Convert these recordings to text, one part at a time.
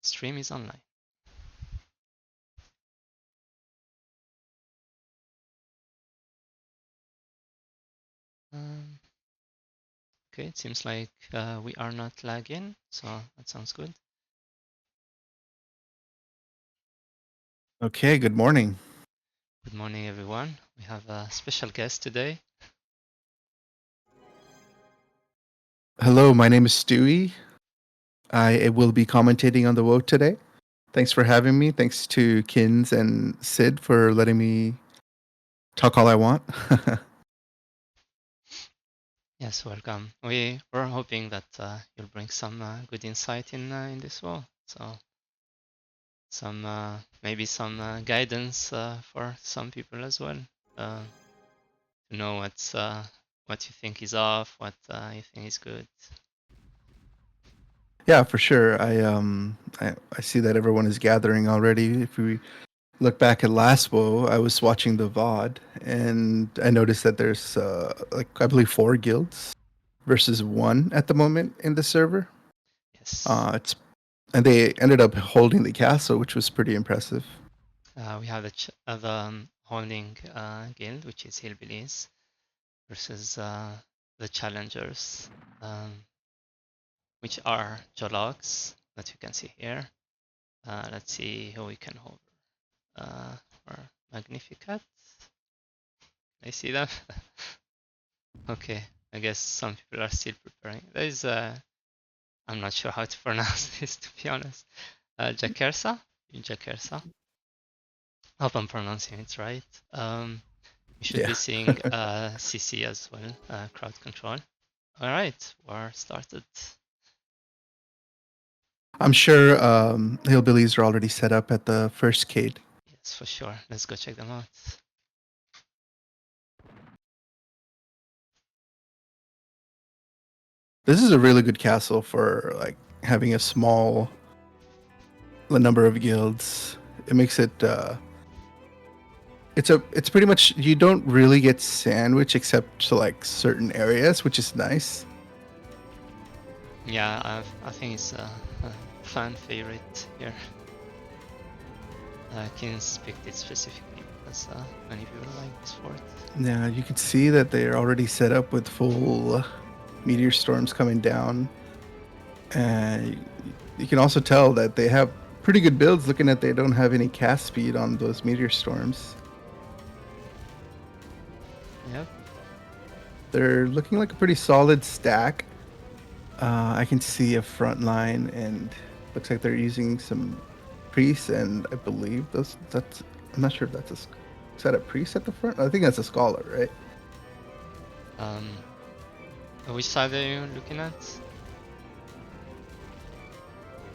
stream is online. Okay, it seems like we are not lagging, so that sounds good. Okay, good morning. Good morning, everyone. We have a special guest today. Hello, my name is Stewy. I will be commentating on the WoE today. Thanks for having me. Thanks to Kins and Cid for letting me talk all I want. Yes, welcome. We were hoping that you'll bring some good insight in this WoE. So some maybe some guidance for some people as well. To know what you think is off, what you think is good. Yeah, for sure. I see that everyone is gathering already. If we look back at last WoE, I was watching the VOD and I noticed that there's like I believe 4 guilds versus 1 at the moment in the server. Yes. It's and they ended up holding the castle, which was pretty impressive. We have the holding guild, which is Hillbillies, versus the challengers, which are Jologs, that you can see here. Let's see who we can hold. Or Magnificat. I see them. Okay, I guess some people are still preparing. There is I'm not sure how to pronounce this, to be honest. Jakersa? Jakersa? Hope I'm pronouncing it right. You should be seeing CC as well, crowd control. All right, war started. I'm sure hillbillies are already set up at the first cade. Yes, for sure. Let's go check them out. This is a really good castle for like having a small number of guilds. It makes it it's pretty much you don't really get sandwich except to like certain areas, which is nice. Yeah, I think it's a fan favorite here. Kins picked it specifically because many people like this fort. Yeah, you can see that they're already set up with full meteor storms coming down. And you can also tell that they have pretty good builds looking at they don't have any cast speed on those meteor storms. Yep. They're looking like a pretty solid stack. I can see a front line and looks like they're using some priests and I believe that's I'm not sure if that's is that a priest at the front? I think that's a scholar, right? Which side are you looking at?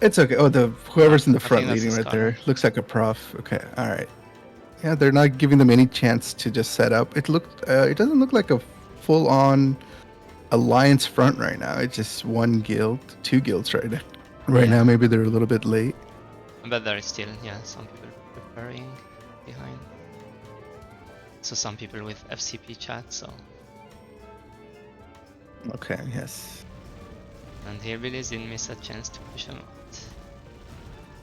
It's okay. Oh, the whoever's in the I front think that's a leading right there scholar. looks like a prof. Okay, all right. Yeah, they're not giving them any chance to just set up. It looked. It doesn't look like a full-on alliance front right now. It's just one guild, 2 guilds right now. Right now, maybe they're a little bit late. But there is still, yeah, some people preparing behind. So some people with FCP chat, so. Okay, yes. And Hillbillies didn't miss a chance to push them out.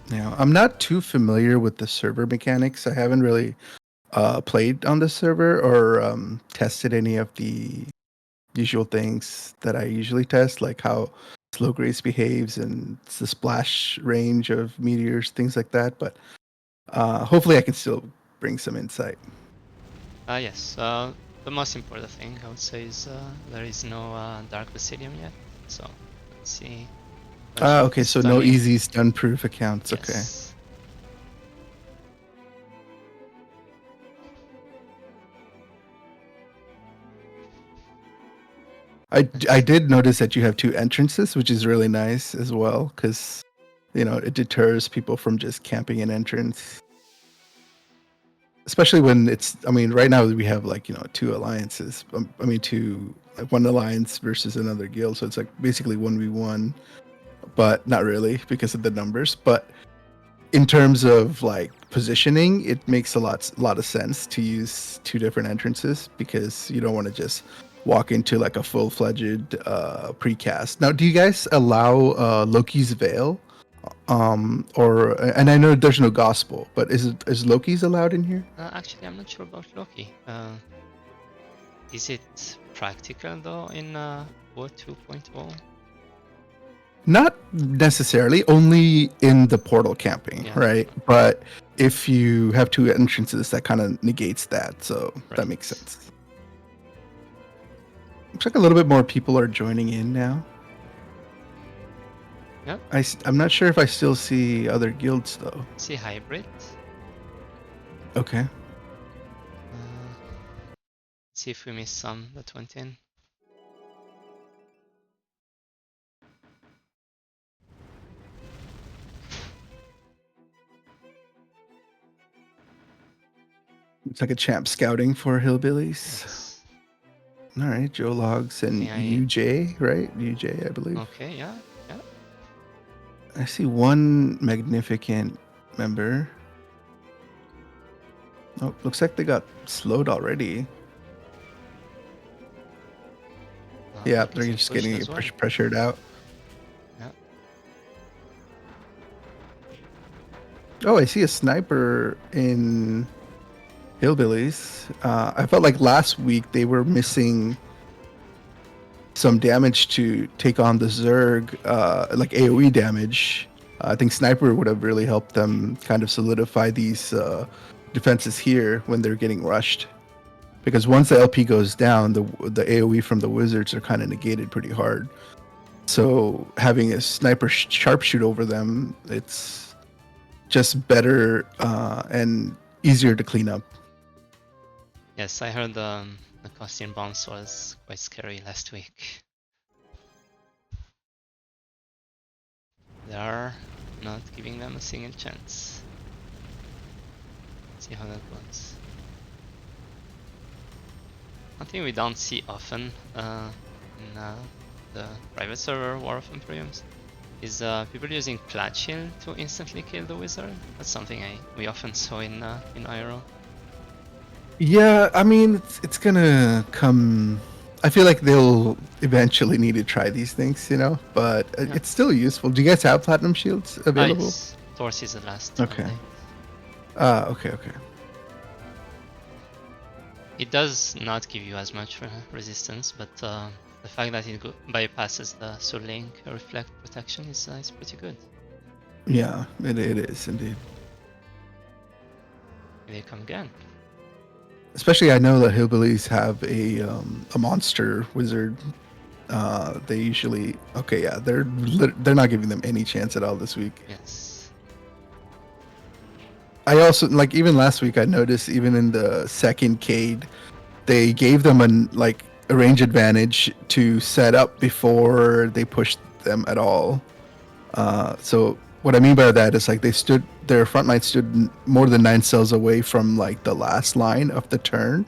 Now, I'm not too familiar with the server mechanics. I haven't really played on the server or tested any of the usual things that I usually test, like how slow grace behaves and the splash range of meteors, things like that. But hopefully, I can still bring some insight. Yes, the most important thing I would say is there is no Dark Basilium yet. So let's see. Okay, so no easy stun-proof accounts. Yes. Okay. I did notice that you have 2 entrances, which is really nice as well, because it deters people from just camping an entrance. Especially when it's, I mean, right now we have like 2 alliances. Like 1 alliance versus another guild, so it's like basically 1v1, but not really because of the numbers. But in terms of like positioning, it makes a lot of sense to use 2 different entrances because you don't want to just walk into like a full-fledged precast. Now, do you guys allow Loki's Veil And I know there's no gospel, but is Loki's allowed in here? Actually, I'm not sure about Loki. Is it practical though in WoE 2.0? Not necessarily, only in the portal camping, Yeah, right? But if you have two entrances, that kind of negates that, so that makes right. sense. Looks like a little bit more people are joining in now. Yeah. I'm not sure if I still see other guilds though. See hybrid. Okay. See if we miss some that went in. It's like a champ scouting for hillbillies. Yes. All right, Joe Logs and UJ, right? UJ, I believe. Okay, yeah, yeah. I see one magnificent member. Oh, looks like they got slowed already. Yeah, they're just getting pressured out. Yeah. Oh, I see a sniper in Hillbillies. I felt like last week they were missing some damage to take on the Zerg, like AoE damage. I think Sniper would have really helped them kind of solidify these defenses here when they're getting rushed. Because once the LP goes down, the AoE from the Wizards are kind of negated pretty hard. So having a sniper sharpshoot over them, it's just better and easier to clean up. Yes, I heard the costume bounce was quite scary last week. They are not giving them a single chance. Let's see how that goes. One thing we don't see often in the private server War of Imperiums is people using Plat Shield to instantly kill the wizard. That's something we often saw in IRO. Yeah, I mean, it's gonna come. I feel like they'll eventually need to try these things, you know, but Yeah. it's still useful. Do you guys have platinum shields available? Yes. Torch is the last Okay. update. Okay. It does not give you as much resistance, but the fact that it bypasses the Soul Link reflect protection is pretty good. Yeah, it is indeed. Here they come again. Especially, I know that hillbillies have a monster wizard. They usually they're not giving them any chance at all this week. Yes. I also like even last week I noticed even in the second Cade, they gave them a range advantage to set up before they pushed them at all. So what I mean by that is like their front line stood more than 9 cells away from like the last line of the turn,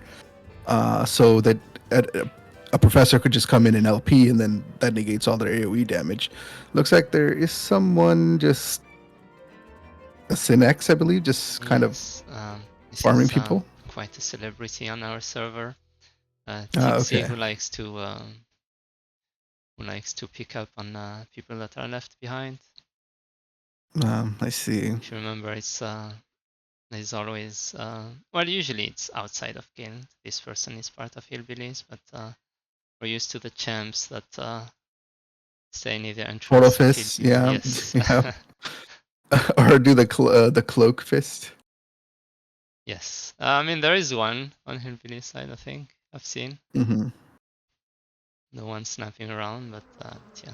so that a professor could just come in and LP and then that negates all their AoE damage. Looks like there is someone just a Synex, I believe, just kind of farming people. Quite a celebrity on our server. Okay. who likes to pick up on people that are left behind. I see. If you remember, there's always well, usually it's outside of guild. This person is part of hillbillies, but we're used to the champs that stay near the entrance. Portal fist, yeah, Yes. yeah. Or do the cloak fist. Yes, I mean there is one on hillbilly side. I think I've seen. Mm-hmm. The one snapping around, but yeah.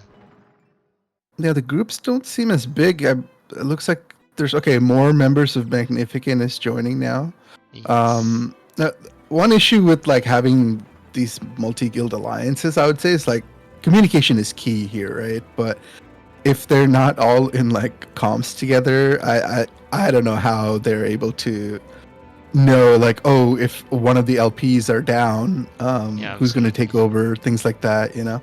Yeah, the groups don't seem as big. It looks like there's more members of Magnificent is joining now. Yes. One issue with like having these multi-guild alliances, I would say, is like communication is key here, right? But if they're not all in like comms together, I don't know how they're able to know like, oh, if one of the LPs are down, who's going to take over, things like that, you know.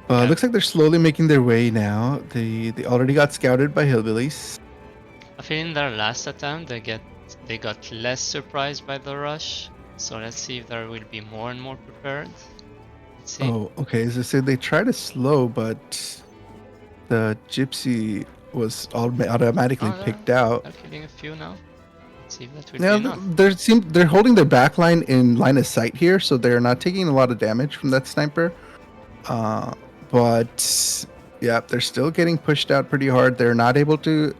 Looks like they're slowly making their way now. They already got scouted by hillbillies. I feel in their last attempt they got less surprised by the rush. So let's see if there will be more and more prepared. Let's see. Oh, okay. As I said, they try to slow, but The gypsy was automatically Oh, picked out. they're killing a few now. Let's see if that will be Now enough. they're holding their back line in line of sight here, so they're not taking a lot of damage from that sniper. But yeah, they're still getting pushed out pretty hard. They're not able to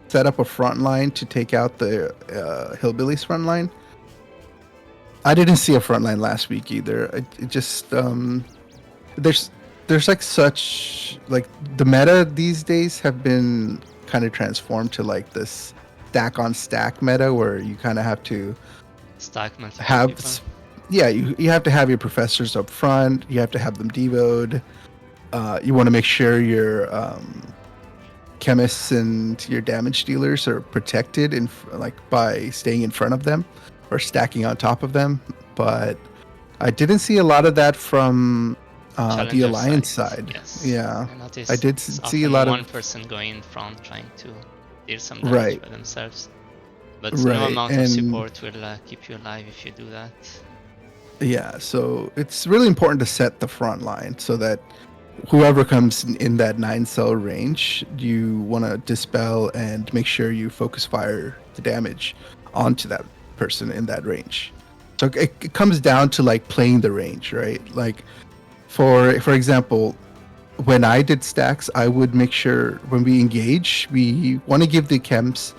set up a front line to take out the hillbillies front line. I didn't see a front line last week either. It just there's like such like the meta these days have been kind of transformed to like this stack on stack meta where you kind of have to Stack multiple have people. yeah, you have to have your professors up front, you have to have them devoed, you want to make sure your chemists and your damage dealers are protected in like by staying in front of them or stacking on top of them. But I didn't see a lot of that from the Challenger alliance side. side. Yes. Yeah, I noticed I did it's see a often lot one of person going in front trying to deal some damage right, by themselves. But no right, amount of and support will keep you alive if you do that. yeah. So it's really important to set the front line so that whoever comes in that 9 cell range, you want to dispel and make sure you focus fire the damage onto that person in that range. So it comes down to like playing the range, right? Like for example, when I did stacks, I would make sure when we engage, we want to give the chems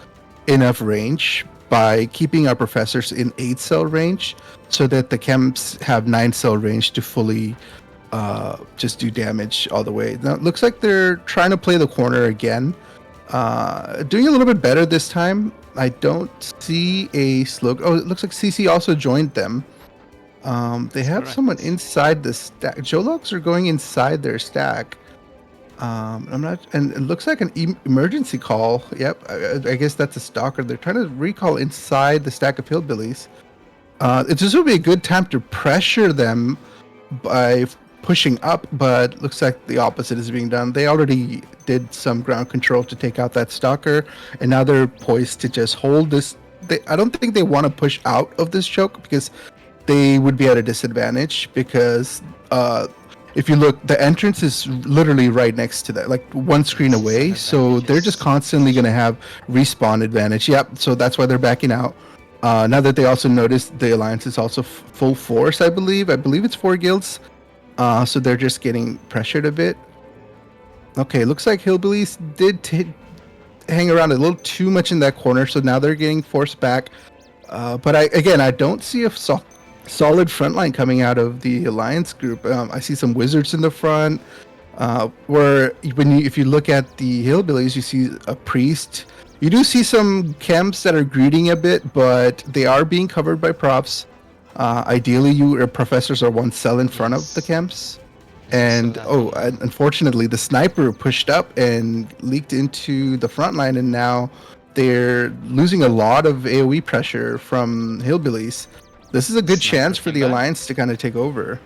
enough range by keeping our professors in 8 cell range so that the chems have 9 cell range to fully just do damage all the way. Now it looks like they're trying to play the corner again. Doing a little bit better this time. I don't see a slow. Oh, it looks like CC also joined them. They That's have someone correct. inside the stack. Jologs are going inside their stack. I'm not, and it looks like an emergency call. Yep, I guess that's a stalker. They're trying to recall inside the stack of hillbillies. This would be a good time to pressure them by pushing up, but looks like the opposite is being done. They already did some ground control to take out that stalker, and now they're poised to just hold this. I don't think they want to push out of this choke because they would be at a disadvantage because if you look, the entrance is literally right next to that, like one screen Yes, away. some So they're just advantages. constantly going to have respawn advantage. Yep. So that's why they're backing out. Now that they also noticed the alliance is also full force, I believe. I believe it's 4 guilds. So they're just getting pressured a bit. Okay, looks like hillbillies did hang around a little too much in that corner, so now they're getting forced back. But I don't see a solid front line coming out of the alliance group. I see some wizards in the front. Where if you look at the hillbillies, you see a priest. You do see some camps that are greeting a bit, but they are being covered by props. Ideally, your professors are 1 cell in front of the Yes. camps. Yes, I saw And that on. unfortunately, the sniper pushed up and leaked into the front line, and now they're losing a lot of AoE pressure from hillbillies. This is a good Sniper chance for came the back. alliance to kind of take over.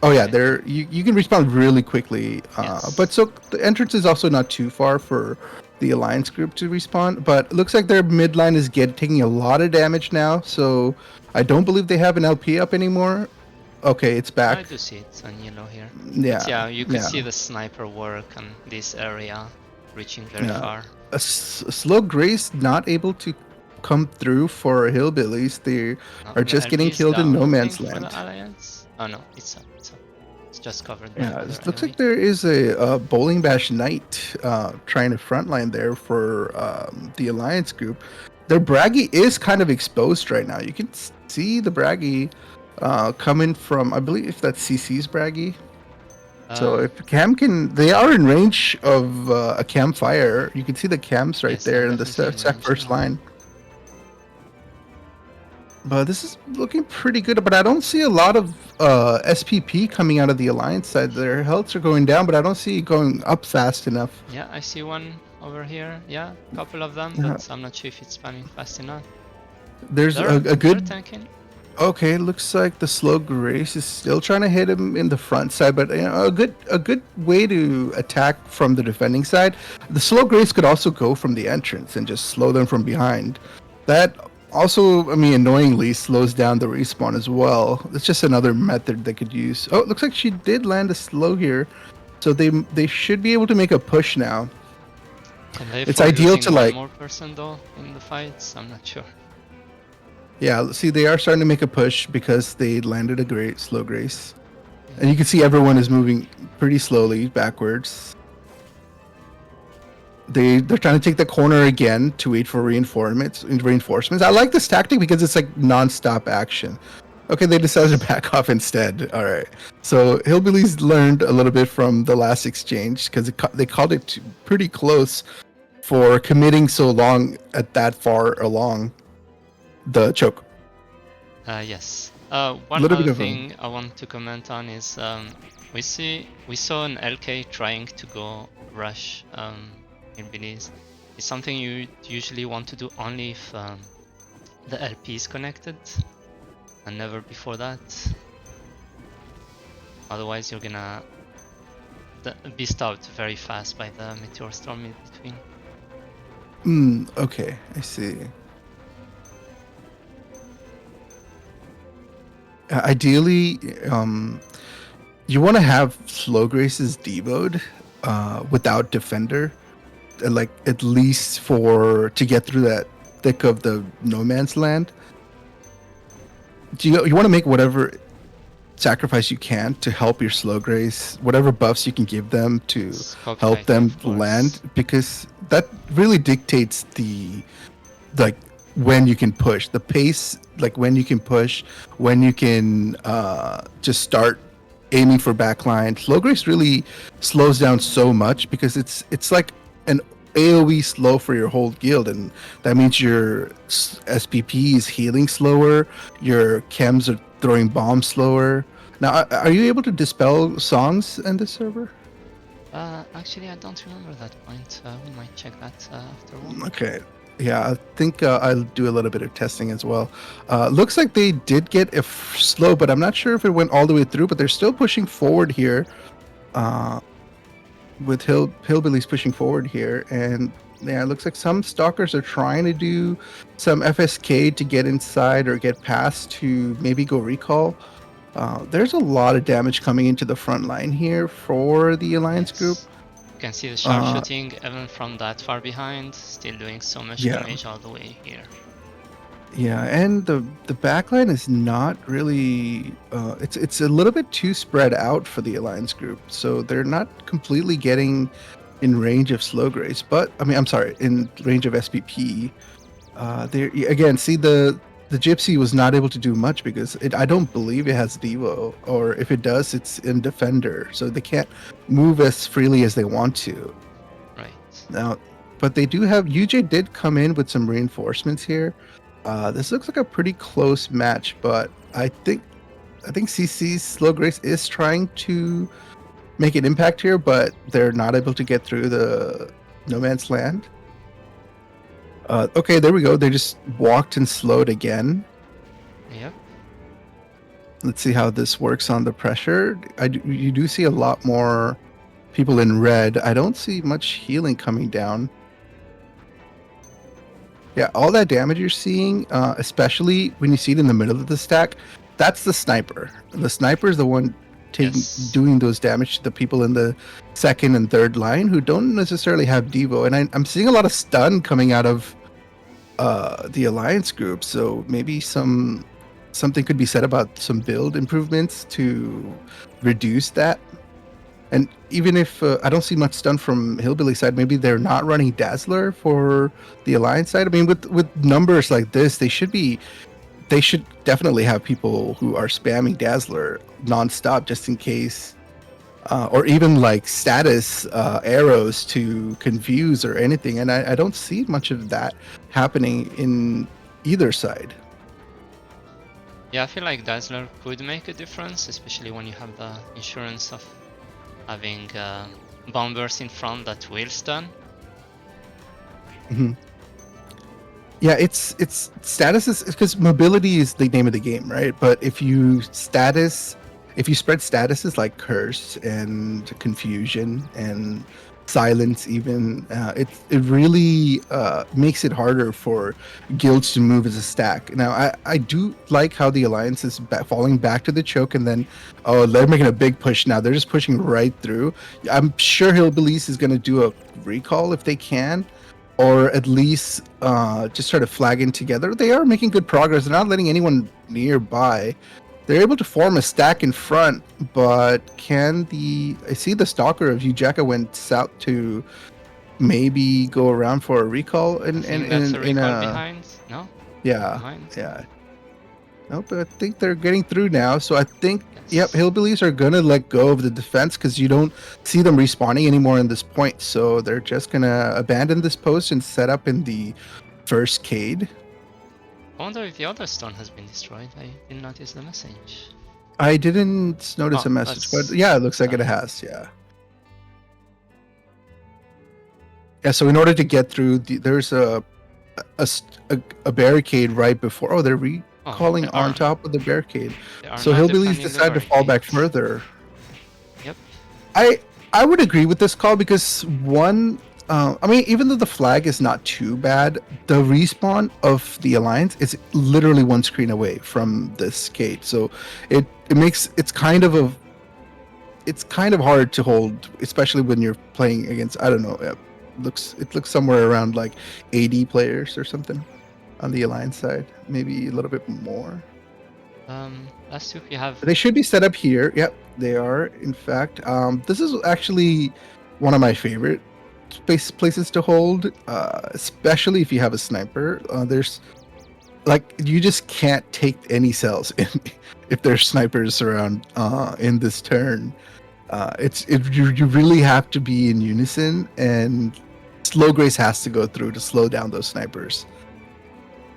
Oh yeah, Okay. they're you can respond really quickly. Yes. But so the entrance is also not too far for the alliance group to respawn. But it looks like their midline is taking a lot of damage now. So I don't believe they have an LP up anymore. Okay, it's I back. do see it on yellow here. But Yeah, yeah, you could yeah, see the sniper work on this area, reaching very yeah. far. A slow grace not able to come through for hillbillies. They No, are the just LP getting is killed in down, no I think, man's for the land. Alliance. Oh no, it's up, it's up. It's just covered by Yeah, another it looks like enemy. there is a bowling bash knight trying to frontline there for the alliance group. Their braggy is kind of exposed right now. You can see the braggy coming from, I believe, if that's CC's braggy. So Uh, if Cam can, they are in range of a campfire. You can see the camps right yes, they're there in the definitely in range first now. line. But this is looking pretty good. But I don't see a lot of SPP coming out of the alliance side. Their healths are going down, but I don't see it going up fast enough. Yeah, I see one over here. Yeah, a couple of them, Uh, but I'm not sure if it's spamming fast enough. there's a They're good. tanking. Okay, looks like the slow grace is still trying to hit him in the front side, but you know, a good way to attack from the defending side. The slow grace could also go from the entrance and just slow them from behind. That also, I mean, annoyingly slows down the respawn as well. It's just another method they could use. Oh, it looks like she did land a slow here. So they should be able to make a push now. Can they It's afford ideal losing to one like, more person though in the fights? I'm not sure. yeah. See, they are starting to make a push because they landed a great slow grace, and Yeah. you can see everyone is moving pretty slowly backwards. They're trying to take the corner again to wait for reinforcements. Reinforcements. I like this tactic because it's like non-stop action. Okay, they decided to back off instead. All right. So Hillbillies learned a little bit from the last exchange because they called it pretty close for committing so long at that far along the choke. Yes. A One little bit other of a thing I want to comment on is we saw an LK trying to go rush in Belize. It's something you usually want to do only if the LP is connected, and never before that. Otherwise, you're gonna be stopped very fast by the meteor storm in between. okay, I see. Ideally, you want to have slow graces devoed without defender, like at least for to get through that thick of the no man's land. You want to make whatever sacrifice you can to help your slow grace, whatever buffs you can give them to Scope help fighting, them of land, course. because that really dictates the like when you can push the pace, like when you can push, when you can just start aiming for backline. Slow grace really slows down so much because it's like an AoE slow for your whole guild, and that means your SPP is healing slower, your chems are throwing bombs slower. Now, are you able to dispel songs in this server? Actually, I don't remember that point. We might check that afterward. Okay. Yeah, I think I'll do a little bit of testing as well. Looks like they did get a slow, but I'm not sure if it went all the way through, but they're still pushing forward here. With hillbillies pushing forward here, and yeah, it looks like some stalkers are trying to do some FSK to get inside or get past to maybe go recall. There's a lot of damage coming into the front line here for the alliance group. Yes. You can see the Uh, sharpshooting even from that far behind, still doing so much yeah, damage all the way here. yeah, and the backline is not really. It's a little bit too spread out for the alliance group, so they're not completely getting in range of slow grace. But I mean, I'm sorry, in range of SPP. There again, see the gypsy was not able to do much because I don't believe it has Devo, or if it does, it's in defender, so they can't move as freely as they want to Right. now. But they do have UJ did come in with some reinforcements here. This looks like a pretty close match, but I think CC's slow grace is trying to make an impact here, but they're not able to get through the no man's land. Okay, there we go. They just walked and slowed again. Yep. Let's see how this works on the pressure. You do see a lot more people in red. I don't see much healing coming down. Yeah, all that damage you're seeing, especially when you see it in the middle of the stack, that's the sniper. The sniper is the one Yes. doing those damage to the people in the second and third line who don't necessarily have Devo. And I'm seeing a lot of stun coming out of the alliance group, so maybe something could be said about some build improvements to reduce that. And even if I don't see much stun from hillbilly side, maybe they're not running dazzler for the alliance side. I mean, with numbers like this, they should definitely have people who are spamming dazzler nonstop just in case, or even like status arrows to confuse or anything. And I don't see much of that happening in either side. Yeah, I feel like Dazzler could make a difference, especially when you have the insurance of having bombers in front that will stun. Mhm. Yeah, it's status is because mobility is the name of the game, right? But if you spread statuses like curse and confusion and silence even. It really makes it harder for guilds to move as a stack. Now I do like how the alliance is falling back to the choke, and then they're making a big push now. They're just pushing right through. I'm sure Hillbillies is going to do a recall if they can, or at least just try to flag in together. They are making good progress. They're not letting anyone nearby. They're able to form a stack in front, but I see the stalker of Ujeka went south to maybe go around for a recall I think that's a recall behind. No? yeah, Behind? yeah. Nope, I think they're getting through now. So I think, yep, Yes. Hillbillies are going to let go of the defense because you don't see them respawning anymore in this point. So they're just going to abandon this post and set up in the first Cade. I wonder if the other stone has been destroyed. I didn't notice the message. I didn't notice a message, but yeah, it looks like it done. has, yeah. Yeah, so in order to get through, there's a barricade right before. Oh, they're recalling on top of the barricade. So Hillbillies decided to fall back further. Yep. I would agree with this call because one, I mean, even though the flag is not too bad, the respawn of the alliance is literally one screen away from this gate. So it makes it's kind of hard to hold, especially when you're playing against, I don't know, it looks somewhere around like 80 players or something on the alliance side, maybe a little bit more. Last two you have. They should be set up here. Yep, they are. In fact, this is actually one of my favorite places to hold, especially if you have a sniper. There's like you just can't take any cells if there's snipers around in this turn. You really have to be in unison, and slow grace has to go through to slow down those snipers.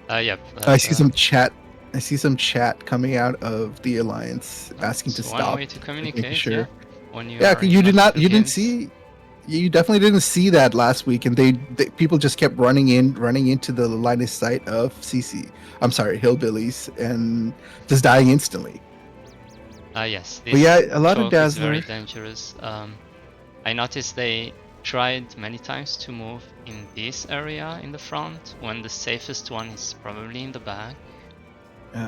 Yep. I see some chat. I see some chat coming out of the alliance asking to stop. One way to communicate. Sure. Yeah. When you didn't see. You definitely didn't see that last week, and they people just kept running into the line of sight of Hillbillies, and just dying instantly. Yes. But yeah, a lot of Dazzler is very Dazzler. dangerous. I noticed they tried many times to move in this area in the front when the safest one is probably in the back.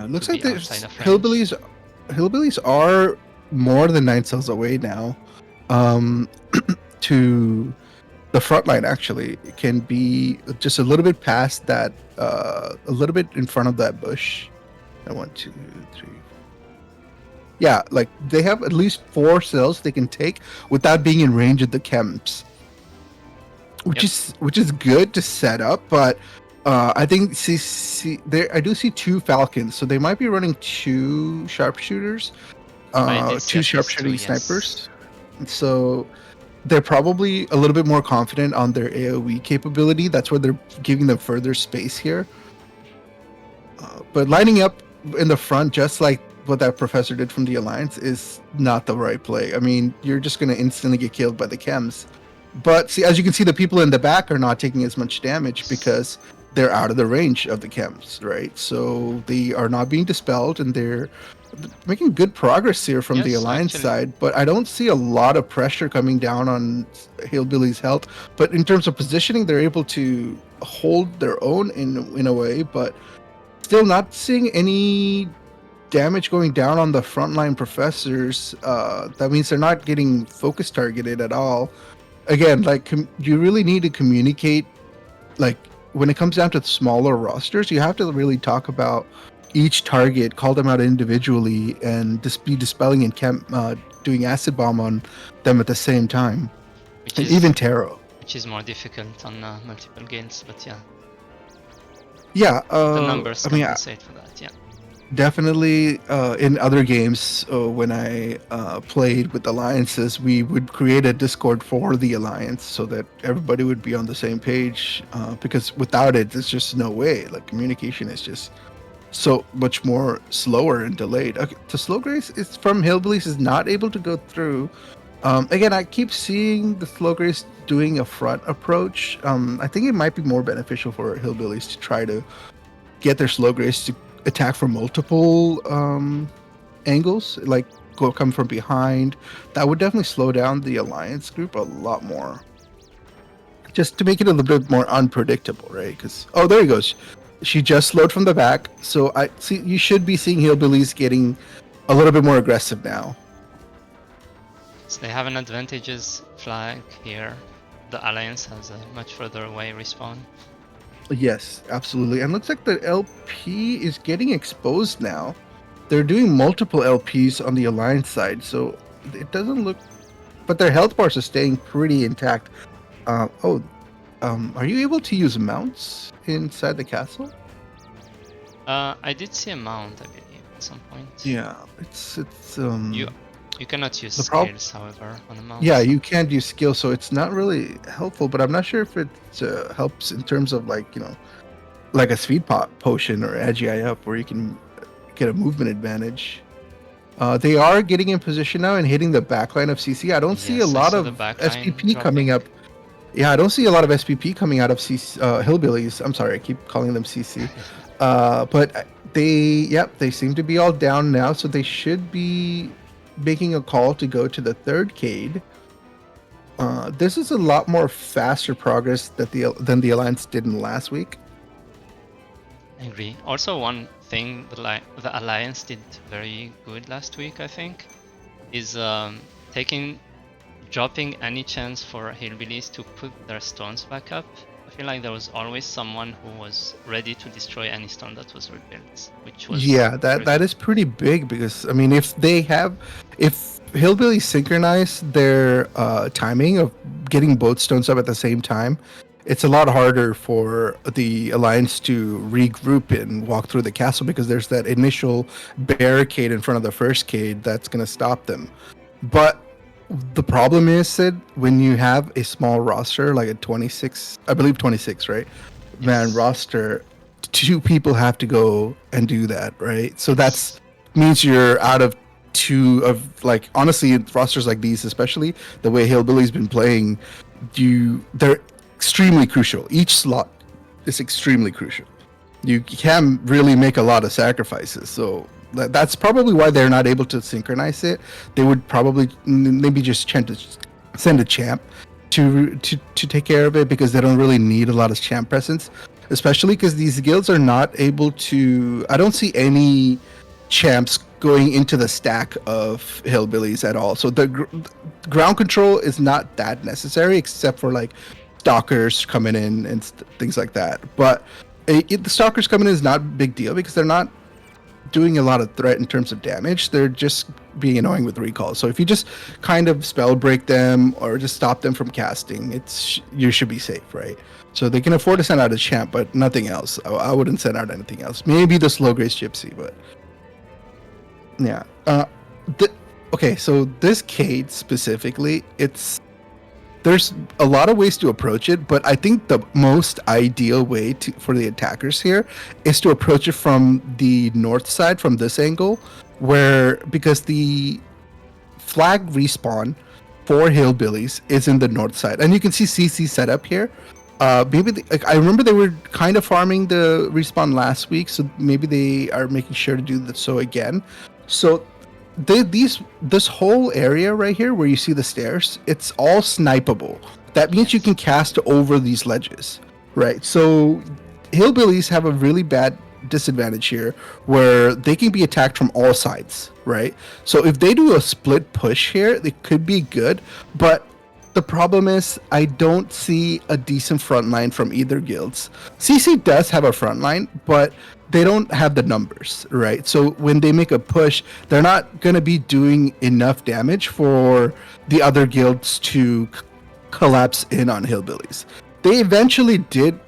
Looks like there's Hillbillies are more than 9 cells away now. To the front line, actually, it can be just a little bit past that, a little bit in front of that bush. 1, 2, 3. Yeah, like they have at least 4 cells they can take without being in range of the chems, which is good to set up. But I think I do see 2 falcons, so they might be running 2 sharpshooters, 2 sharpshooting snipers. So they're probably a little bit more confident on their AoE capability. That's where they're giving them further space here. But lining up in the front, just like what that professor did from the Alliance, is not the right play. I mean, you're just going to instantly get killed by the chems. But see, as you can see, the people in the back are not taking as much damage because they're out of the range of the chems, right? So they are not being dispelled, and they're making good progress here from the Alliance side. But I don't see a lot of pressure coming down on Hillbilly's health. But in terms of positioning, they're able to hold their own in a way, but still not seeing any damage going down on the frontline professors. That means they're not getting focus targeted at all. Again, like you really need to communicate. Like when it comes down to smaller rosters, you have to really talk about each target, call them out individually, and just be dispelling and doing acid bomb on them at the same time. Even Taro, which is more difficult on multiple games, but yeah. Yeah, the numbers compensate for that. Yeah. Definitely, in other games, when I played with alliances, we would create a Discord for the alliance so that everybody would be on the same page. Because without it, there's just no way. Like communication is just so much more slower and delayed. Okay, the slow grace is from Hillbillies is not able to go through. Again, I keep seeing the slow grace doing a front approach. I think it might be more beneficial for Hillbillies to try to get their slow grace to attack from multiple angles, like come from behind. That would definitely slow down the alliance group a lot more. just to make it a little bit more unpredictable, right? Because there he goes. She just slowed from the back, so I see you should be seeing hillbillies getting a little bit more aggressive now. So they have an advantageous flag here. The Alliance has a much further away respawn. Yes, absolutely. And looks like the LP is getting exposed now. They're doing multiple LPs on the Alliance side, so it doesn't look. But their health bars are staying pretty intact. Are you able to use mounts inside the castle? I did see a mount, I believe, at some point. Yeah, it's You cannot use the problem. skills, however, on a mount. Yeah, so- you can't use skill, so it's not really helpful. But I'm not sure if it helps in terms of like a speed potion or agi up, where you can get a movement advantage. They are getting in position now and hitting the backline of CC. I don't see a Yes, I lot saw of the backline SPP coming dropping. up. Yeah, I don't see a lot of SPP coming out of CC, hillbillies. I'm sorry, I keep calling them CC. But they seem to be all down now, so they should be making a call to go to the third Cade. This is a lot more faster progress than the Alliance did in last week. I agree. Also, one thing the Alliance did very good last week, I think, is dropping any chance for hillbillies to put their stones back up. I feel like there was always someone who was ready to destroy any stone that was rebuilt, which was Yeah, that very is pretty big because I mean, if hillbillies synchronize their timing of getting both stones up at the same time, it's a lot harder for the alliance to regroup and walk through the castle because there's that initial barricade in front of the first cade that's going to stop them. But the problem is, Sid, when you have a small roster like a 26, I believe 26, right? Man, Yes. roster, two people have to go and do that, right? So Yes. that's means you're out of two of, like, honestly, rosters like these, especially the way Hillbilly's been playing, they're extremely crucial. Each slot is extremely crucial. You can really make a lot of sacrifices. So that's probably why they're not able to synchronize it. They would probably maybe just send a champ to take care of it because they don't really need a lot of champ presence, especially because these guilds are not able to. I don't see any champs going into the stack of hillbillies at all. So the ground control is not that necessary, except for like stalkers coming in and things like that. But the stalkers coming in is not a big deal because they're not doing a lot of threat in terms of damage. They're just being annoying with recall. So if you just kind of spell break them or just stop them from casting, you should be safe, right? So they can afford to send out a champ, but nothing else. I wouldn't send out anything else. Maybe the slow grace gypsy, but yeah. Okay, so this Cade specifically, there's a lot of ways to approach it, but I think the most ideal way for the attackers here is to approach it from the north side, from this angle, because the flag respawn for hillbillies is in the north side, and you can see CC set up here. I remember they were kind of farming the respawn last week, so maybe they are making sure to do that so again. So this whole area right here where you see the stairs, it's all snipeable. That means you Yes. can cast over these ledges, right? So hillbillies have a really bad disadvantage here where they can be attacked from all sides, right? So if they do a split push here, it could be good, but the problem is I don't see a decent front line from either guilds. CC does have a front line, but they don't have the numbers, right? So when they make a push, they're not going to be doing enough damage for the other guilds to collapse in on hillbillies. They eventually did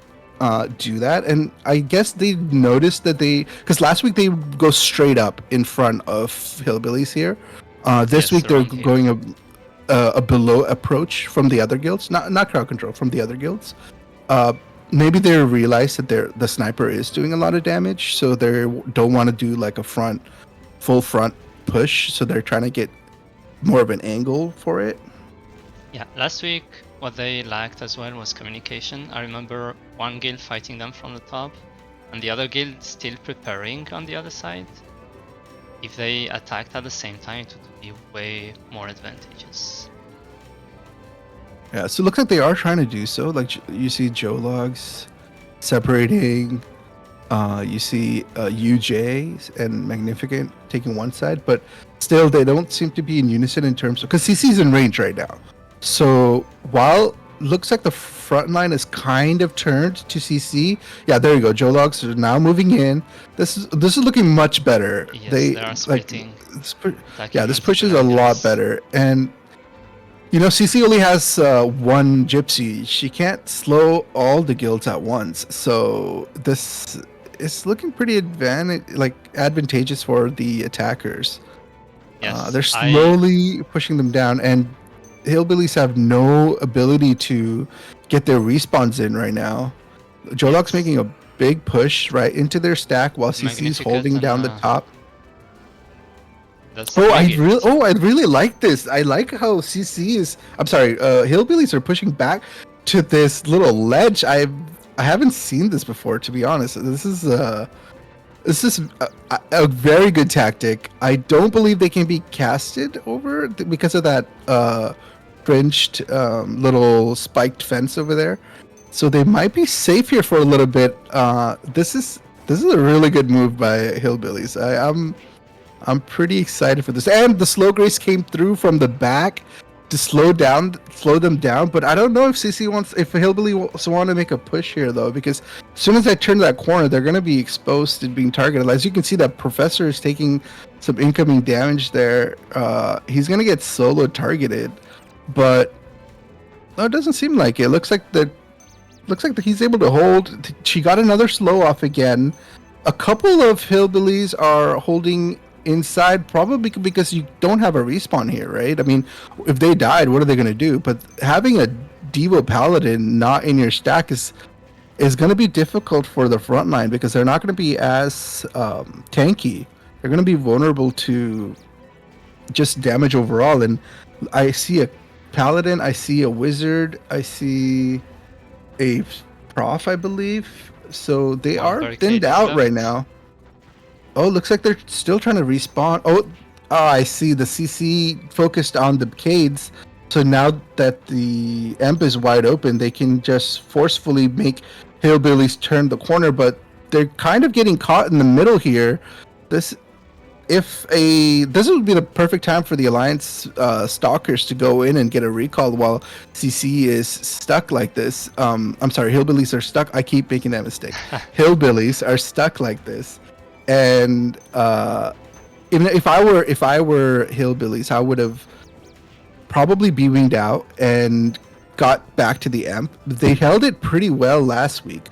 do that, and I guess they noticed that because last week they go straight up in front of hillbillies here. This Yes, week they're around here. going a below approach from the other guilds, not crowd control, from the other guilds. Uh, Maybe they realize that the sniper is doing a lot of damage, so they don't want to do like a full front push. So they're trying to get more of an angle for it. Yeah, last week what they lacked as well was communication. I remember one guild fighting them from the top, and the other guild still preparing on the other side. If they attacked at the same time, it would be way more advantageous. Yeah, so it looks like they are trying to do so. Like you see Joe Logs separating. You see UJ and Magnificent taking one side, but still they don't seem to be in unison in terms of because CC's in range right now. So while looks like the front line is kind of turned to CC, yeah, there you go. Joe Logs are now moving in. This is looking much better. Yes, They they are like, splitting, yeah, attacking this multiple pushes a lot angles. better and. You know, CC only has one gypsy. She can't slow all the guilds at once. So this is looking pretty advantageous for the attackers. Yes, They're I slowly pushing them down, and hillbillies have no ability to get their respawns in right now. Jolok's yes, making a big push right into their stack while CC's Magnificat holding and down the top. that's big. I really like this. I like how CC is. I'm sorry. Hillbillies are pushing back to this little ledge. I haven't seen this before, to be honest. This is a very good tactic. I don't believe they can be casted over because of that fringed little spiked fence over there. So they might be safe here for a little bit. This is a really good move by Hillbillies. I'm pretty excited for this. And the slow grace came through from the back to slow them down. But I don't know if Hillbilly wants to make a push here though, because as soon as I turn that corner, they're gonna be exposed and being targeted. As you can see, that Professor is taking some incoming damage there. He's gonna get solo targeted, but no, it doesn't seem like it. Looks like he's able to hold. She got another slow off again. A couple of hillbillies are holding inside, probably because you don't have a respawn here, right? I mean, if they died, what are they going to do? But having a Devo Paladin not in your stack is going to be difficult for the front line because they're not going to be as tanky. They're going to be vulnerable to just damage overall. And I see a Paladin, I see a Wizard, I see a prof, I believe. So they One are barricade thinned is out right left. now. Oh, looks like they're still trying to respawn. I see. The CC focused on the Cades. So now that the Emp is wide open, they can just forcefully make Hillbillies turn the corner, but they're kind of getting caught in the middle here. This this would be the perfect time for the Alliance stalkers to go in and get a recall while CC is stuck like this. I'm sorry, hillbillies are stuck. I keep making that mistake. Hillbillies are stuck like this, and even if I were hillbillies, I would have probably be winged out and got back to the Emp. They held it pretty well last week.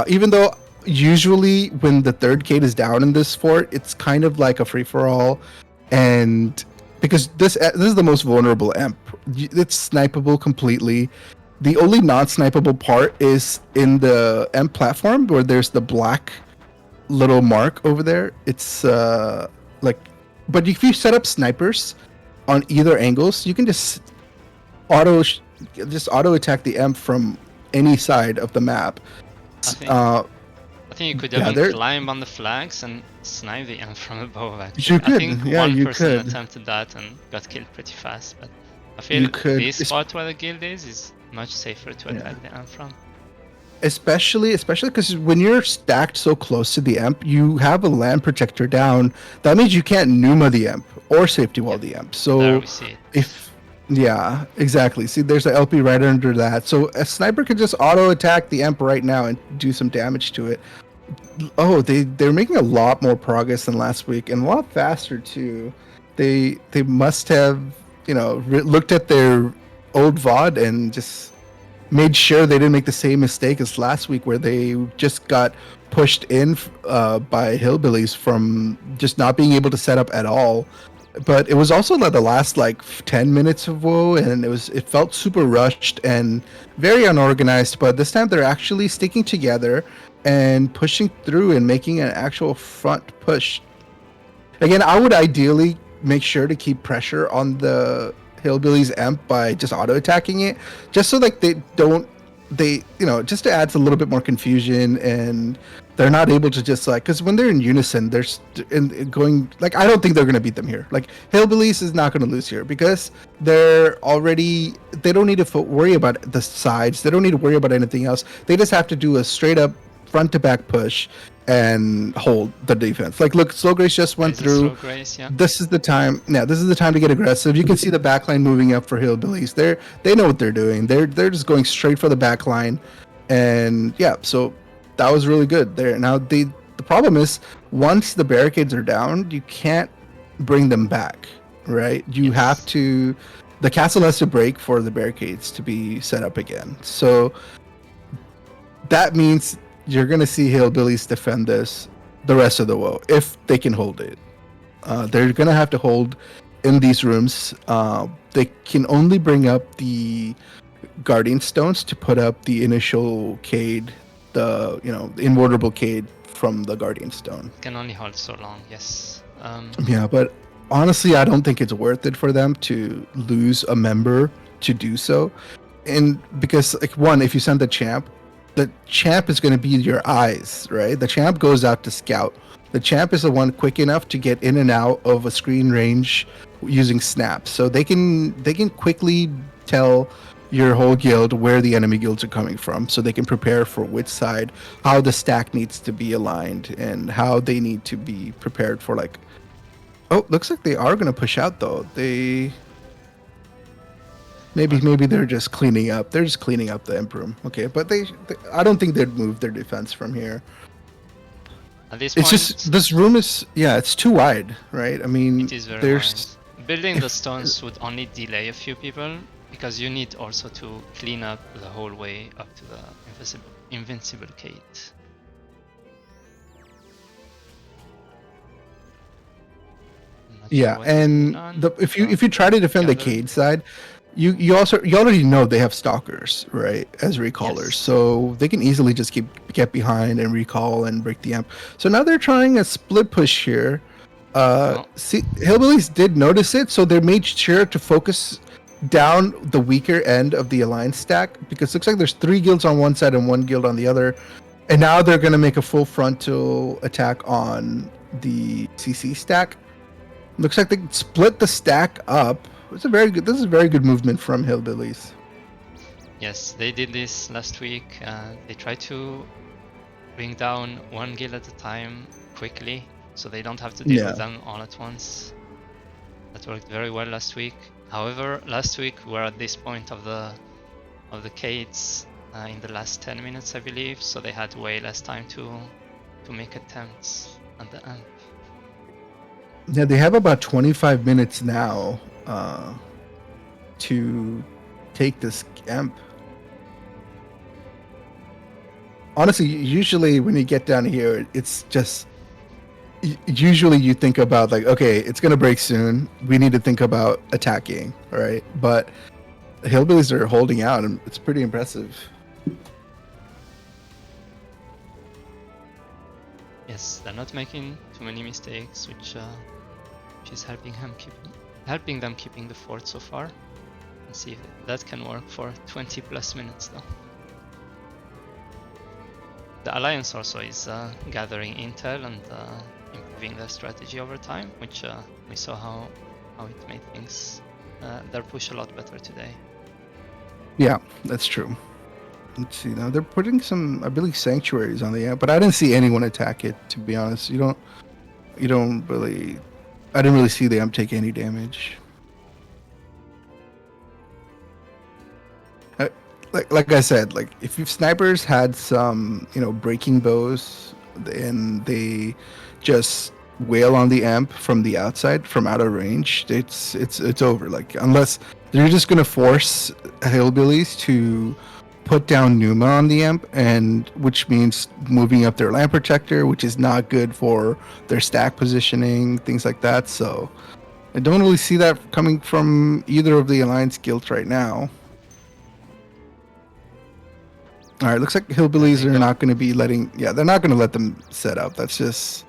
Even though usually when the third Kate is down in this fort, it's kind of like a free for all, and because this is the most vulnerable Emp, it's snipeable completely. The only non-snipeable part is in the Emp platform where there's the black little mark over there. It's like, but if you set up snipers on either angles, you can auto just auto attack the Emp from any side of the map. I think Uh, I think you could yeah, even there climb on the flags and snipe the end from above. you Actually, I could. think Yeah, one you person could. attempted that and got killed pretty fast. But I You feel could. this spot where the guild is much safer to Yeah. attack the end from. Especially because when you're stacked so close to the Emp, you have a land protector down. That means you can't Numa the Emp or safety wall Yep. the Emp. There So we see it. yeah, exactly. See, there's an LP right under that. So a sniper could just auto attack the Emp right now and do some damage to it. Oh, they're making a lot more progress than last week and a lot faster too. They must have looked at their old VOD and just made sure they didn't make the same mistake as last week where they just got pushed in by hillbillies from just not being able to set up at all. But it was also like the last 10 minutes of WoE, and it felt super rushed and very unorganized. But this time they're actually sticking together and pushing through and making an actual front push. Again, I would ideally make sure to keep pressure on the hillbillies Emp by just auto attacking it, just so like they don't they, just to add a little bit more confusion, and they're not able to just like, because when they're in unison, they're going like, I don't think they're going to beat them here. Like Hillbillies is not going to lose here because they don't need to worry about the sides. They don't need to worry about anything else. They just have to do a straight up front to back push and hold the defense. Like, look, Slow Grace just went through. Slow Grace, yeah. This is the time. Yeah, this is the time to get aggressive. You can see the backline moving up for Hillbillies. They know what they're doing. They're just going straight for the backline, and yeah, so that was really good there. Now the problem is once the barricades are down, you can't bring them back, right? You have to. The castle has to break for the barricades to be set up again. So that means you're going to see Hillbillies defend this the rest of the WoE if they can hold it. They're going to have to hold in these rooms. They can only bring up the Guardian Stones to put up the initial Cade, the invulnerable Cade from the Guardian Stone. Can only hold so long, yes. Yeah, but honestly, I don't think it's worth it for them to lose a member to do so. And because, like, one, if you send the champ is going to be your eyes, right? The champ goes out to scout. The champ is the one quick enough to get in and out of a screen range using snaps, so they can quickly tell your whole guild where the enemy guilds are coming from, so they can prepare for which side, how the stack needs to be aligned, and how they need to be prepared for, like. Oh, looks like they are going to push out though. Maybe they're just cleaning up. They're just cleaning up the imp room. Okay, but I don't think they'd move their defense from here. At this it's point, just this room is it's too wide, right? I mean, it is very wide. Building the stones would only delay a few people because you need also to clean up the whole way up to the invincible Cade. Yeah, and if you try to defend the Cade side, you already know they have stalkers, right, as recallers, so they can easily just get behind and recall and break the amp. So now they're trying a split push here. See, Hillbillies did notice it, so they made sure to focus down the weaker end of the alliance stack, because it looks like there's 3 guilds on one side and 1 guild on the other, and now they're going to make a full frontal attack on the CC stack. Looks like they split the stack up. This is very good movement from Hillbillies. Yes, they did this last week. They tried to bring down 1 guild at a time quickly, so they don't have to deal with them all at once. That worked very well last week. However, last week we were at this point of the Cades in the last 10 minutes, I believe, so they had way less time to make attempts at the amp. Yeah, they have about 25 minutes now to take this amp. Honestly, usually when you get down here, it's just usually you think about like, okay, it's gonna break soon. We need to think about attacking, right? But Hillbillies are holding out, and it's pretty impressive. Yes, they're not making too many mistakes, which is helping them keeping the fort so far. Let's see if that can work for 20 plus minutes though. The Alliance also is gathering intel and improving their strategy over time, which we saw how it made things their push a lot better today. Yeah, that's true. Let's see, now they're putting some, I believe, sanctuaries on the amp, but I didn't see anyone attack it, to be honest. You don't really, I didn't really see the amp take any damage. Like I said, like if snipers had some, breaking bows and they just wail on the amp from the outside, from out of range, it's over. Like, unless they're just gonna force Hillbillies to put down Numa on the amp, and which means moving up their land protector, which is not good for their stack positioning, things like that. So I don't really see that coming from either of the Alliance guilds right now. All right, looks like Hillbillies are not going to be letting. Yeah, they're not going to let them set up. That's just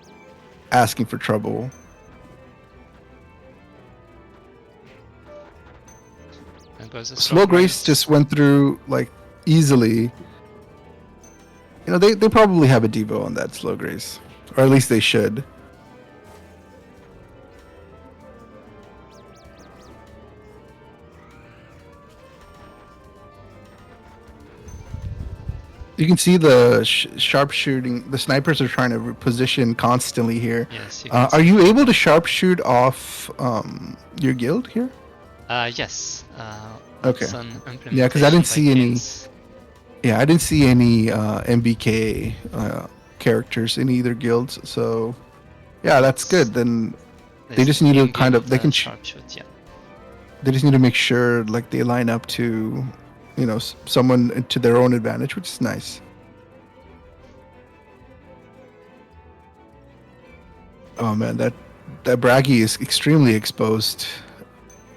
asking for trouble. Slow Grace just went through like easily. You know, they probably have a Devo on that slow grace, or at least they should. You can see the sharpshooting. The snipers are trying to position constantly here. Yes, you can Are see. you able to sharpshoot off your guild here? Yes. Okay. That's an Yeah, because I implementation didn't by see any. Kings. Yeah, I didn't see any MBK characters in either guilds. So yeah, that's It's good. Then they this just need to in-game kind of of they the can sharpshoot, yeah. they just need to make sure like they line up to, you know, someone to their own advantage, which is nice. Oh man, that Braggy is extremely exposed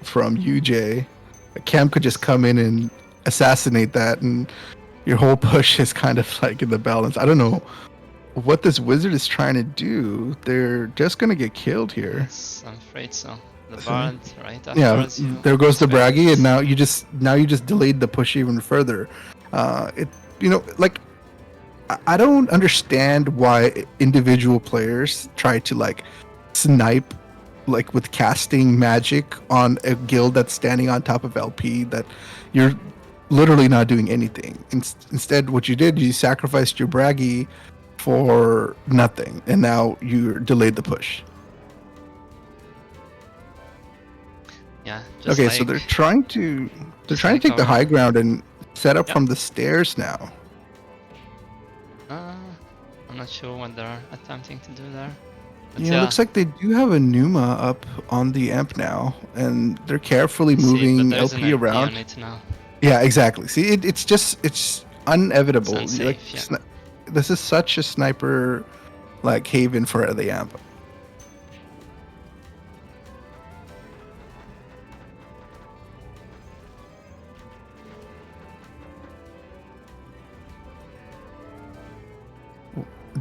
from UJ. Cam could just come in and assassinate that, and your whole push is kind of like in the balance. I don't know what this wizard is trying to do. They're just gonna get killed here. Yes, I'm afraid so. The So, Bard right yeah, afterwards you there goes the expect Braggy, and it. now you just delayed the push even further. It you know like I don't understand why individual players try to like snipe like with casting magic on a guild that's standing on top of LP that you're literally not doing anything. Instead, what you did, you sacrificed your Braggy for nothing, and now you delayed the push. Yeah, Okay, so they're trying to take the our high ground and set up Yep. from the stairs now. I'm not sure what they're attempting to do there. But Yeah, it looks like they do have a Numa up on the amp now, and they're carefully see, but moving there's an LP LP on around. it now. Yeah, exactly. See, it's inevitable. It's unsafe, yeah. This is such a sniper like haven for the amp.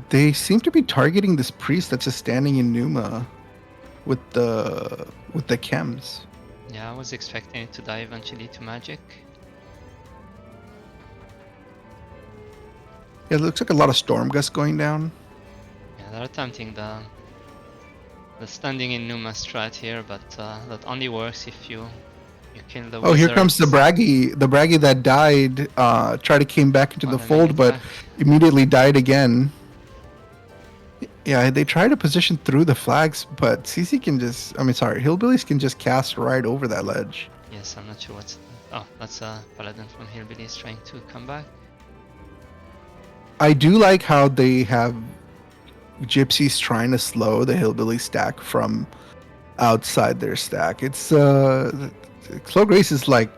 They seem to be targeting this priest that's just standing in Numa with the chems. Yeah, I was expecting it to die eventually to magic. Yeah, it looks like a lot of storm gusts going down. Yeah, they're attempting the standing in Numa strat here, but that only works if you kill the Oh, here comes the wizards. Braggy. The Braggy that died, tried to came back into the Let me fold, get but back. immediately died again. Yeah, they try to position through the flags, but CC can just, I mean, sorry, Hillbillies can just cast right over that ledge. Yes, I'm not sure what's... Oh, that's a Paladin from Hillbillies trying to come back. I do like how they have Gypsies trying to slow the Hillbilly stack from outside their stack. It's, Slow Grace is like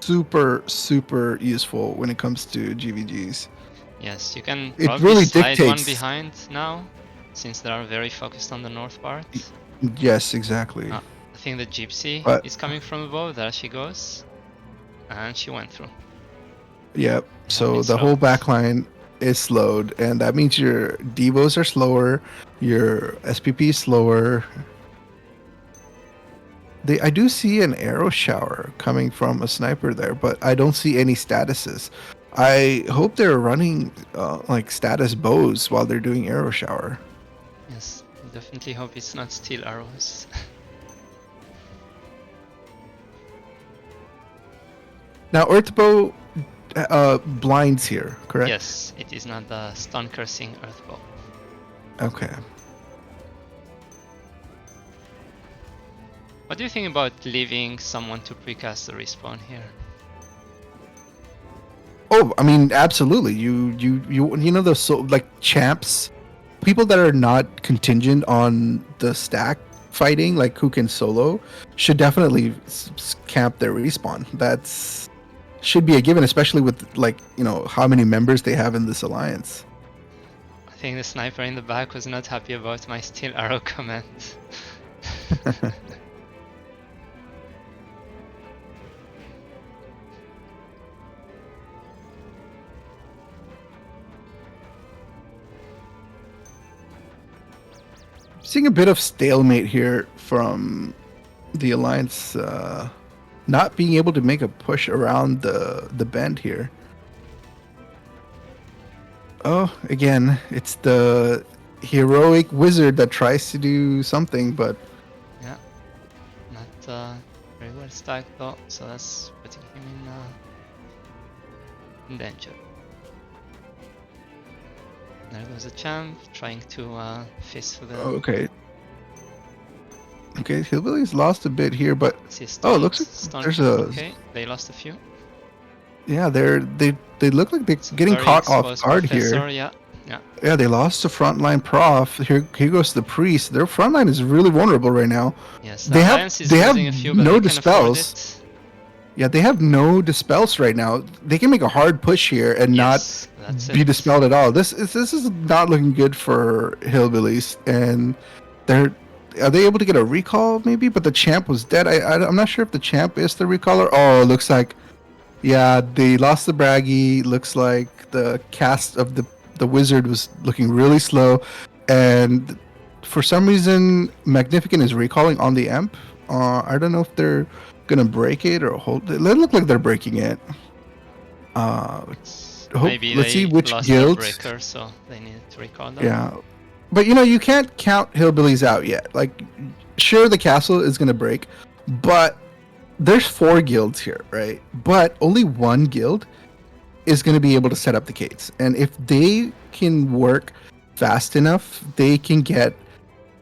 super, super useful when it comes to GVGs. Yes, you can It probably really slide one dictates. behind now, since they are very focused on the north part. Yes, exactly. I think the Gypsy But is coming from above, there she goes. And she went through. yep. They have So been the whole slowed. backline is slowed, and that means your Devos are slower, your SPP is slower. I do see an arrow shower coming from a sniper there, but I don't see any statuses. I hope they're running like status bows while they're doing arrow shower. Yes, definitely hope it's not steel arrows. Now Earthbow blinds here, correct? Yes, it is not the stun cursing earthbow. Okay. What do you think about leaving someone to precast the respawn here? Oh, I mean, absolutely. You know those like champs, people that are not contingent on the stack fighting, like who can solo, should definitely camp their respawn. That's should be a given, especially with like how many members they have in this alliance. I think the sniper in the back was not happy about my steel arrow comment. Seeing a bit of stalemate here from the alliance not being able to make a push around the bend here. Oh, again, it's the heroic wizard that tries to do something, but Yeah, not very well stacked though, so that's putting him in danger. There goes the champ, trying to fist for the... okay. Okay, Hillbilly's lost a bit here, but See oh, it stone, looks like stone. there's a Okay, they lost a few. yeah. They look like they're It's a getting very caught off exposed guard professor. here. Yeah, yeah. Yeah, they lost the frontline prof. Here goes the priest. Their frontline is really vulnerable right now. Yes, the alliance is they have losing a few, but no they can afford dispels. it. Yeah, they have no dispels right now. They can make a hard push here and Yes, not that's be it. dispelled at all. This is not looking good for Hillbillies, and are they able to get a recall maybe? But the champ was dead. I'm not sure if the champ is the recaller. Oh, it looks like yeah, they lost the braggy. Looks like the cast of the wizard was looking really slow, and for some reason, Magnificent is recalling on the amp. I don't know if they're gonna break it or hold it. They look like they're breaking it. Maybe Let's see they which lost their guilds. breaker, so they needed to recall them. Yeah, but you know you can't count Hillbillies out yet. Like, sure, the castle is gonna break, but there's 4 guilds here, right? But only one guild is going to be able to set up the gates. And if they can work fast enough, they can get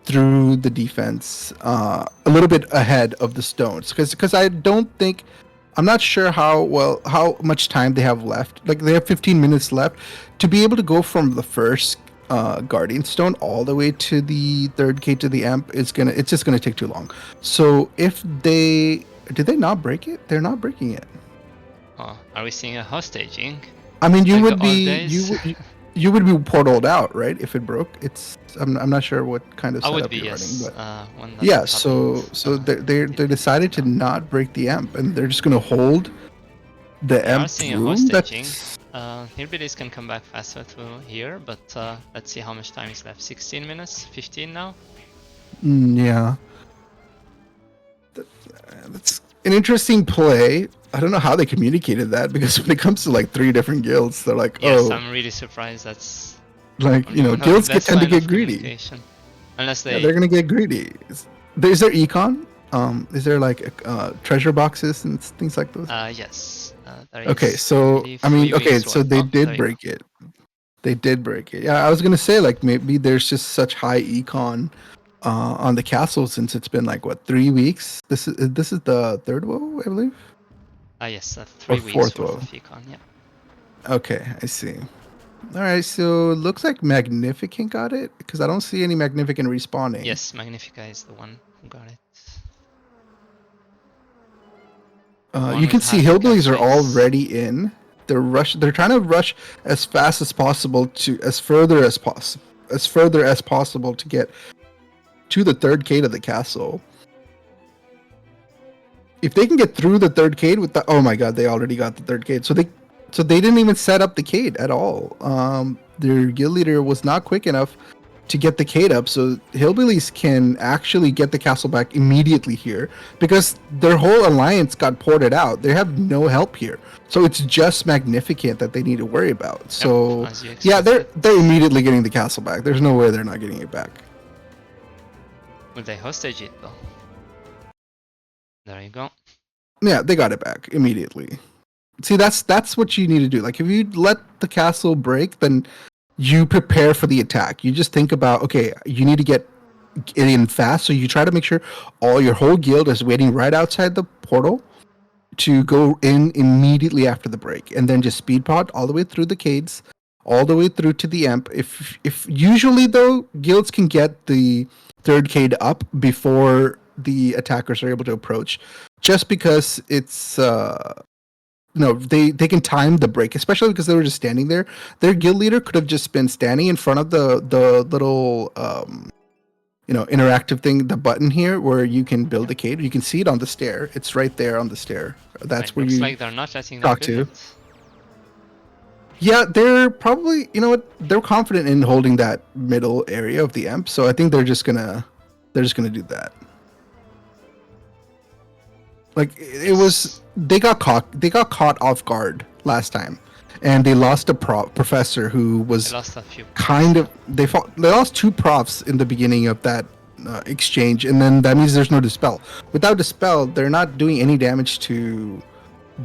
through the defense a little bit ahead of the stones. Because I don't think, I'm not sure how much time they have left. Like they have 15 minutes left to be able to go from the first guardian stone all the way to the third gate to the amp. It's just gonna take too long. So if they did they not break it? They're not breaking it. Oh, are we seeing a hostaging? I mean, Like the old days? you would be portaled out, right? If it broke, I'm not sure what kind of I would setup be, you're yes. running, but When that yeah. happened, They decided to not break the amp, and they're just gonna hold the we are amp seeing a room. hostaging. Hillbillies can come back faster to here, but let's see how much time is left. 16 minutes? 15 now? Yeah, that's an interesting play. I don't know how they communicated that because when it comes to like 3 different guilds, they're like, Yes, oh, I'm really surprised. That's like probably one of guilds the best tend to line get of greedy. communication. Unless Yeah, they... they're gonna get greedy. Is there econ? Is there like treasure boxes and things like those? Yes. There Okay, is, I so believe, I mean, 3 okay, weeks so worth. they Oh, there did you go. break it. They did break it. Yeah, I was gonna say like maybe there's just such high econ on the castle since it's been like what 3 weeks. This is the third woe, I believe, Yes, or 3 weeks fourth worth woe. of econ, yeah. Okay, I see. All right, so it looks like Magnificent got it because I don't see any Magnificent respawning. Yes, Magnifica is the one who got it. One You can with see half hillbillies are catchphrase. already in. They're trying to rush as fast as possible to as further as possible to get to the third gate of the castle. If they can get through the third gate with the oh my god, they already got the third gate. So they didn't even set up the gate at all. Their guild leader was not quick enough to get the gate up, so hillbillies can actually get the castle back immediately here because their whole alliance got ported out. They have no help here, so it's just Magnificent that they need to worry about. So Yep, as you yeah, expected. they're immediately getting the castle back. There's no way they're not getting it back. Will they hostage it though? There you go. Yeah, they got it back immediately. See, that's what you need to do. Like if you let the castle break, then you prepare for the attack. You just think about, okay, you need to get in fast, so you try to make sure your whole guild is waiting right outside the portal to go in immediately after the break, and then just speed pod all the way through the caves, all the way through to the amp. If usually though, guilds can get the third cade up before the attackers are able to approach, just because it's no, they can time the break, especially because they were just standing there. Their guild leader could have just been standing in front of the little interactive thing, the button here where you can build a cave. You can see it on the stair. It's right there on the stair. That's It where looks you like they're not letting them talk build to. it. Yeah, they're probably they're confident in holding that middle area of the amp. So I think they're just gonna do that. Like it was, they got caught off guard last time, and they lost a professor who was They lost a few kind profs, of they lost two profs in the beginning of that exchange, and then that means there's no dispel. Without dispel, they're not doing any damage to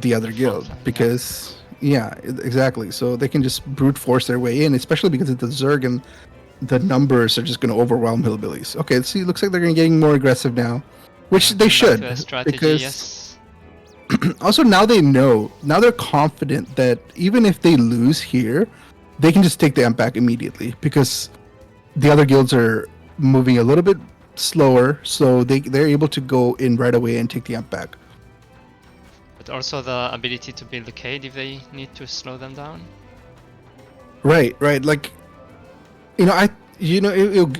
the other The front guild line, because exactly. So they can just brute force their way in, especially because it's the Zerg and the numbers are just going to overwhelm hillbillies. Okay, see, looks like they're getting more aggressive now, which they going back to should, their strategy, because yes. also now they're confident that even if they lose here, they can just take the amp back immediately because the other guilds are moving a little bit slower, so they're able to go in right away and take the amp back. But also the ability to build a Cade if they need to slow them down. Right. Like, it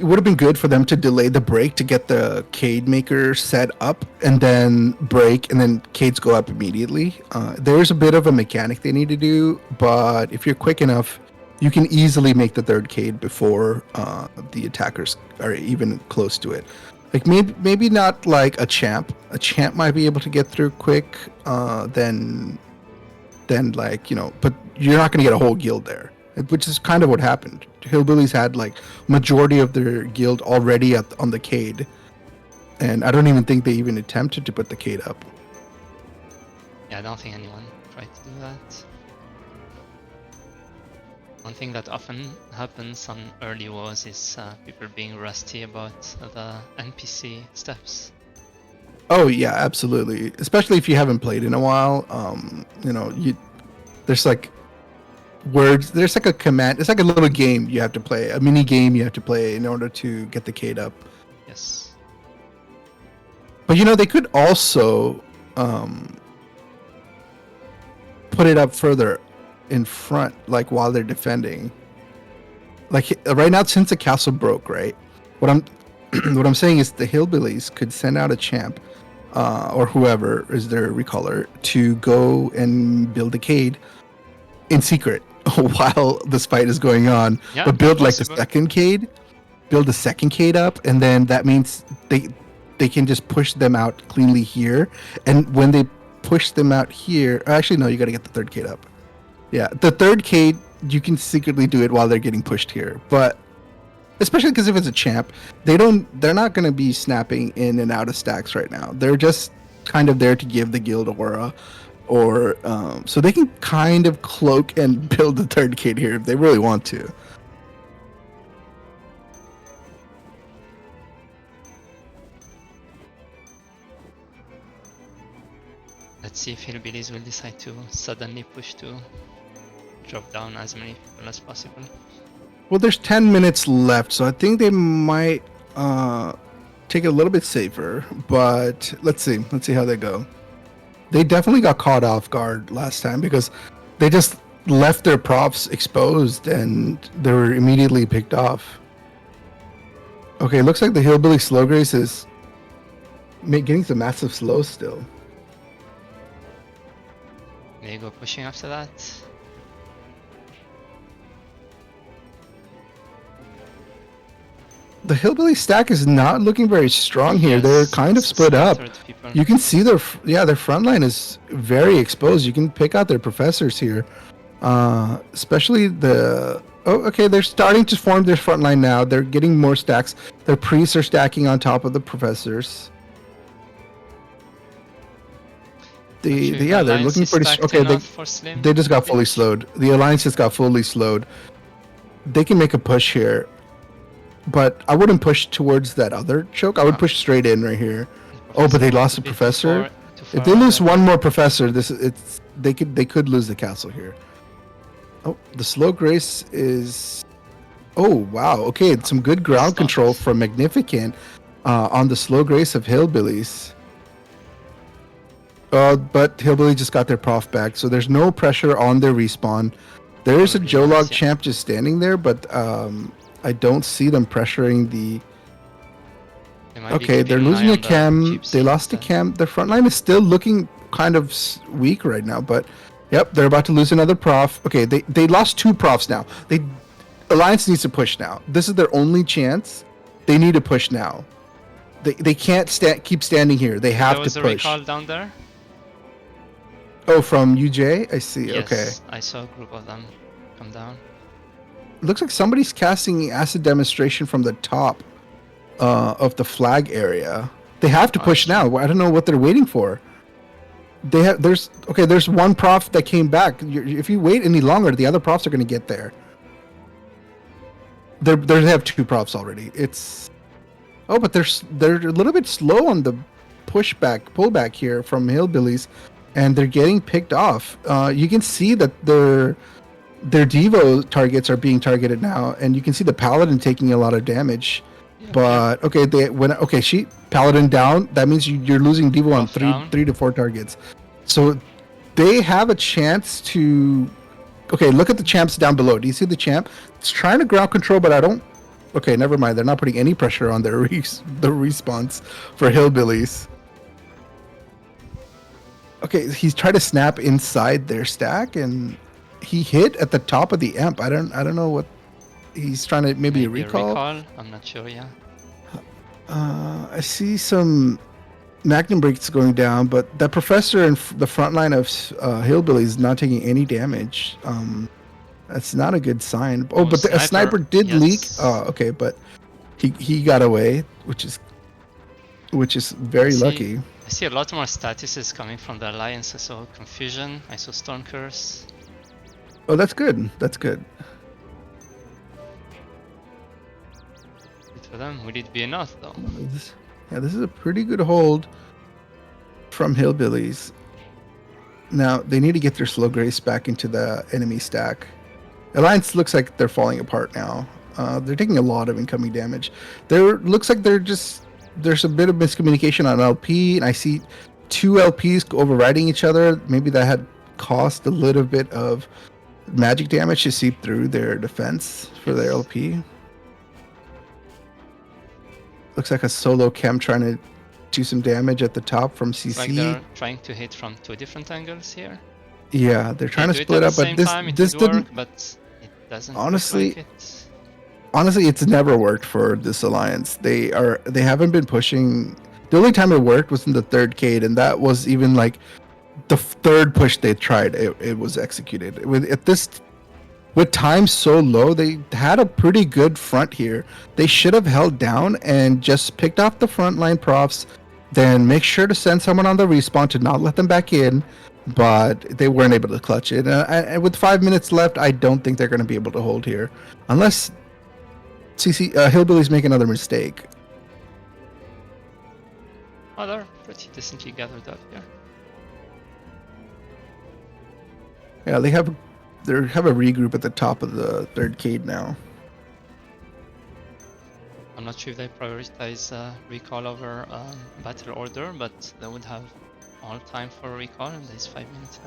would have been good for them to delay the break to get the Cade maker set up and then break and then Cades go up immediately. There's a bit of a mechanic they need to do, but if you're quick enough, you can easily make the third Cade before the attackers are even close to it. Like maybe not like a champ. A champ might be able to get through quick, then like, but you're not going to get a whole guild there, which is kind of what happened. Hillbillies had like majority of their guild already on the Cade, and I don't even think they even attempted to put the Cade up. Yeah, I don't think anyone tried to do that. One thing that often happens on early wars is people being rusty about the NPC steps. Oh yeah, absolutely. Especially if you haven't played in a while. There's like words. There's like a command. It's like a little game you have to play, a mini game you have to play in order to get the Cade up. Yes. But they could also put it up further in front, like while they're defending. Like right now, since the castle broke, right? What I'm saying is the hillbillies could send out a champ, or whoever is their recaller, to go and build a Cade in secret while this fight is going on. Yeah, but build like the possible. second Cade, build the second Cade up, and then that means they can just push them out cleanly here. And when they push them out here, actually no, you got to get the third Cade up. Yeah, the third Cade, you can secretly do it while they're getting pushed here, but especially because if it's a champ, they're not going to be snapping in and out of stacks right now. They're just kind of there to give the guild aura, or so they can kind of cloak and build the third Cade here if they really want to. Let's see if hillbillies will decide to suddenly push to drop down as many people as possible. Well, there's 10 minutes left, so I think they might take it a little bit safer, but let's see how they go. They definitely got caught off guard last time because they just left their props exposed and they were immediately picked off. Okay, looks like the hillbilly slow grace is getting some massive slows still. They go pushing after that. The hillbilly stack is not looking very strong here. Yes, They're kind of split up. People. You can see their front line is very exposed. You can pick out their professors here, especially the. Oh, okay. They're starting to form their front line now. They're getting more stacks. Their priests are stacking on top of the professors. They're looking pretty. Okay, they just got fully slowed. The alliance just got fully slowed. They can make a push here, but I wouldn't push towards that other choke. I would push straight in right here. Oh, but they lost a professor. If they lose one more professor, they could lose the castle here. Oh, the slow grace is. Oh wow. Okay, some good ground control from Magnificent on the slow grace of hillbillies. But hillbilly just got their prof back, so there's no pressure on their respawn. There is a Jolog champ just standing there, but I don't see them pressuring the. Okay, they're losing a chem. They lost a chem. Their front line is still looking kind of weak right now, but yep, they're about to lose another prof. Okay, they lost two profs now. Alliance needs to push now. This is their only chance. They need to push now. They can't keep standing here. They have to push. There was a recall down there. Oh, from UJ? I see. Yes, Okay. I saw a group of them come down. Looks like somebody's casting acid demonstration from the top of the flag area. They have to Oh, I push see. now. I don't know what they're waiting for. There's one prof that came back. If you wait any longer, the other profs are going to get there. They have two profs already. But they're a little bit slow on the pullback here from Hillbillies, and they're getting picked off. You can see that their Devo targets are being targeted now, and you can see the Paladin taking a lot of damage. Yeah, But she Paladin down. That means you're losing Devo on Prof down. 3 to 4 targets. So they have a chance to. Okay, look at the champs down below. Do you see the champ? It's trying to ground control, but I don't. Okay, never mind. They're not putting any pressure on the response for Hillbillies. Okay, he's trying to snap inside their stack, and he hit at the top of the amp. I don't know what he's trying to maybe recall. I'm not sure. Yeah. I see some Magnum breaks going down, but that professor in the front line of Hillbillies is not taking any damage. That's not a good sign. Oh, but a sniper did leak. Oh, okay, but he got away, which is very lucky. I see a lot more statuses coming from the Alliance. I saw Confusion. I saw Storm Curse. Oh, that's good. That's good. Good for them. Would it be enough though? This is a pretty good hold from Hillbillies. Now they need to get their slow grace back into the enemy stack. Alliance looks like they're falling apart now. They're taking a lot of incoming damage. Looks like there's a bit of miscommunication on LP, and I see two LPs overriding each other. Maybe that had caused a little bit of magic damage to seep through their defense for their LP. Looks like a solo chem trying to do some damage at the top from CC. It's like they're trying to hit from two different angles here. Yeah, they're trying to split up, but this didn't work, but it doesn't. Honestly, it's never worked for this alliance. They haven't been pushing. The only time it worked was in the third Cade, and that was even like the third push they tried. It was executed with time so low. They had a pretty good front here. They should have held down and just picked off the front line profs, then make sure to send someone on the respawn to not let them back in. But they weren't able to clutch it. And with 5 minutes left, I don't think they're going to be able to hold here, unless Hillbillies make another mistake. Oh, they're pretty decently gathered up here. Yeah, they have a regroup at the top of the third Cade now. I'm not sure if they prioritize recall over battle order, but they would have all time for recall, and there's 5 minutes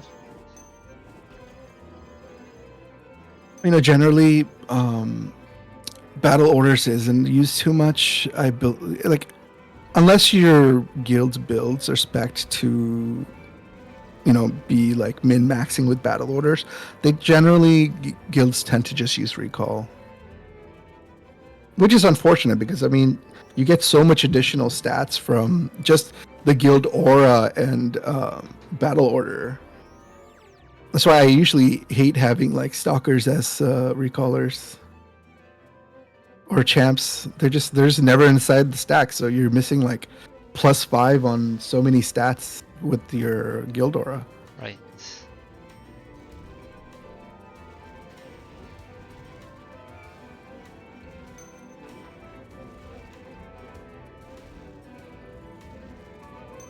left. Generally, battle orders isn't used too much. Unless your guild's builds are spec'd to, be like min-maxing with battle orders, they generally guilds tend to just use recall, which is unfortunate because you get so much additional stats from just the guild aura and battle order. That's why I usually hate having like stalkers as recallers or champs. They're just never inside the stack, so you're missing like +5 on so many stats with your guild aura. Right.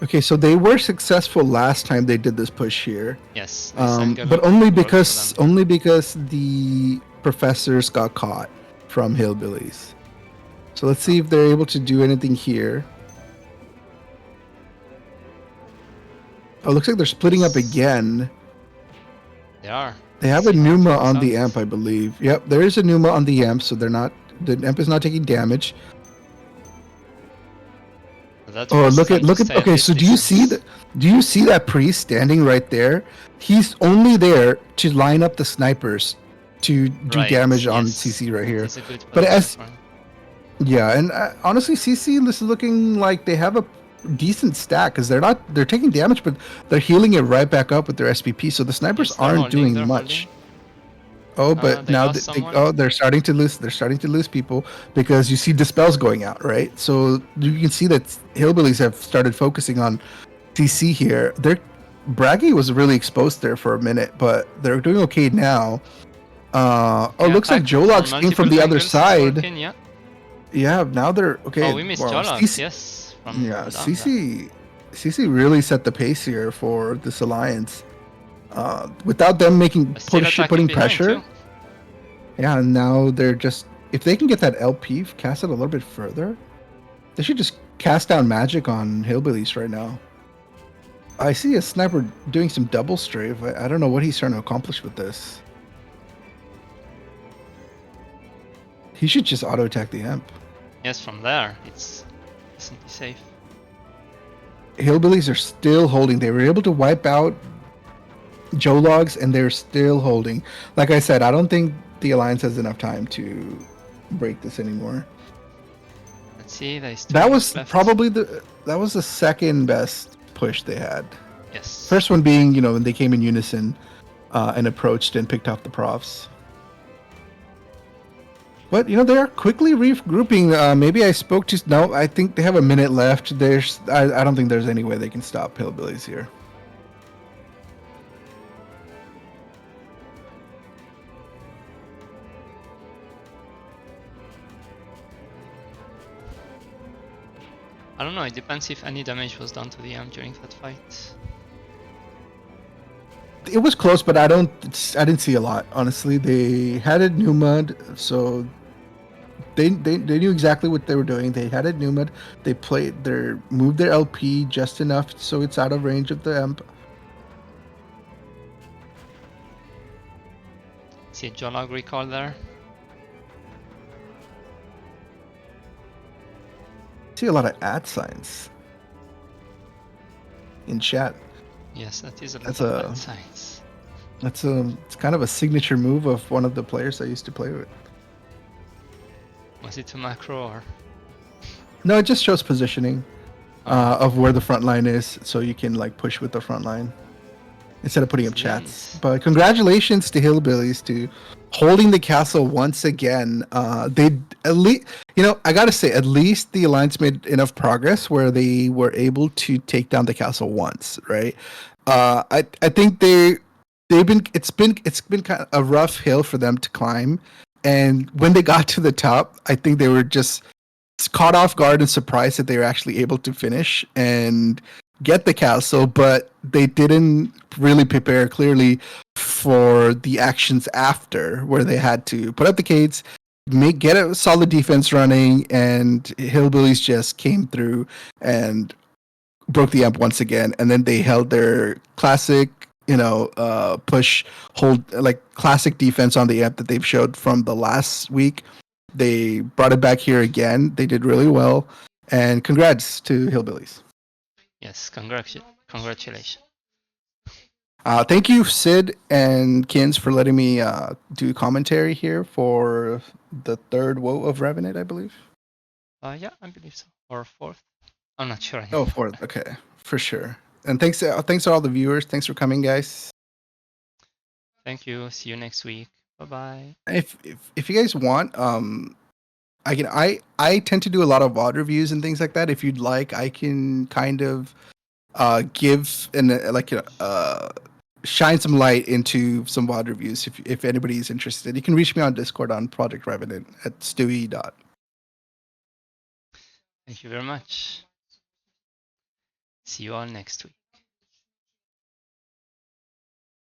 Okay, so they were successful last time they did this push here. Yes. But only because the professors got caught from Hillbillies. So let's see if they're able to do anything here. Oh, looks like they're splitting up again. They are. They have a Numa on the amp, I believe. Yep, there is a Numa on the amp, so the amp is not taking damage. Look at okay, so do you see that priest standing right there? He's only there to line up the snipers to do damage on CC right here. But and honestly, CC is looking like they have decent stack because they're taking damage, but they're healing it right back up with their SPP. So the snipers Yes, they're aren't holding. doing They're much. holding. Oh, but They now lost someone. they're starting to lose. They're starting to lose people because you see dispels going out, right? So you can see that hillbillies have started focusing on CC here. Braggy was really exposed there for a minute, but they're doing okay now. Okay, Looks like attack from Jolog's came from multiple the other angles is side. working. Yeah. Yeah, now they're okay. Oh, we missed Well, Jolox. Yes, from down there. CC really set the pace here for this alliance. Without them But still attacking putting behind pressure. too. Yeah, and now they're just if they can get that LP cast it a little bit further, they should just cast down magic on hillbillies right now. I see a sniper doing some double strafe. I don't know what he's trying to accomplish with this. He should just auto attack the imp. Yes, from there it's decently safe. Hillbillies are still holding. They were able to wipe out Jologs, and they're still holding. Like I said, I don't think the alliance has enough time to break this anymore. Let's see, there's 2 That minutes was left. probably that was the second best push they had. Yes. First one being, when they came in unison and approached and picked off the profs. But they are quickly regrouping. Maybe I spoke to no. I think they have a minute left. I don't think there's any way they can stop hillbillies here. I don't know, it depends if any damage was done to the amp during that fight. It was close, but I didn't see a lot. Honestly, they had it new mud, so they knew exactly what they were doing. They had it new mud. They moved their LP just enough so it's out of range of the amp. See a Jolog recall there. See a lot of @ signs in chat. Yes, that is a lot of bad signs. It's kind of a signature move of one of the players I used to play with. Was it to macro or? No, it just shows positioning of where the front line is, so you can push with the front line instead of putting up chats. But congratulations to hillbillies to holding the castle once again. They at least, I gotta say, at least the alliance made enough progress where they were able to take down the castle once, right? I think it's been kind of a rough hill for them to climb, and when they got to the top, I think they were just caught off guard and surprised that they were actually able to finish and get the castle, but they didn't really prepare clearly for the actions after, where they had to put up the gates, get a solid defense running, and hillbillies just came through and broke the amp once again, and then they held their classic push hold, classic defense on the amp that they've showed from the last week. They brought it back here again. They did really well, and congrats to hillbillies. Yes, congratulations. Thank you, Cid and Kins, for letting me do commentary here for the third WoE of Revenant, I believe. Yeah, I believe so. Or 4th. I'm not sure anymore. Oh, 4th. Okay, for sure. And thanks to all the viewers. Thanks for coming, guys. Thank you. See you next week. Bye bye. If you guys want, I tend to do a lot of VOD reviews and things like that. If you'd like, I can kind of give shine some light into some VOD reviews if anybody's interested. You can reach me on Discord on Project Revenant at Stewy. Thank you very much. See you all next week.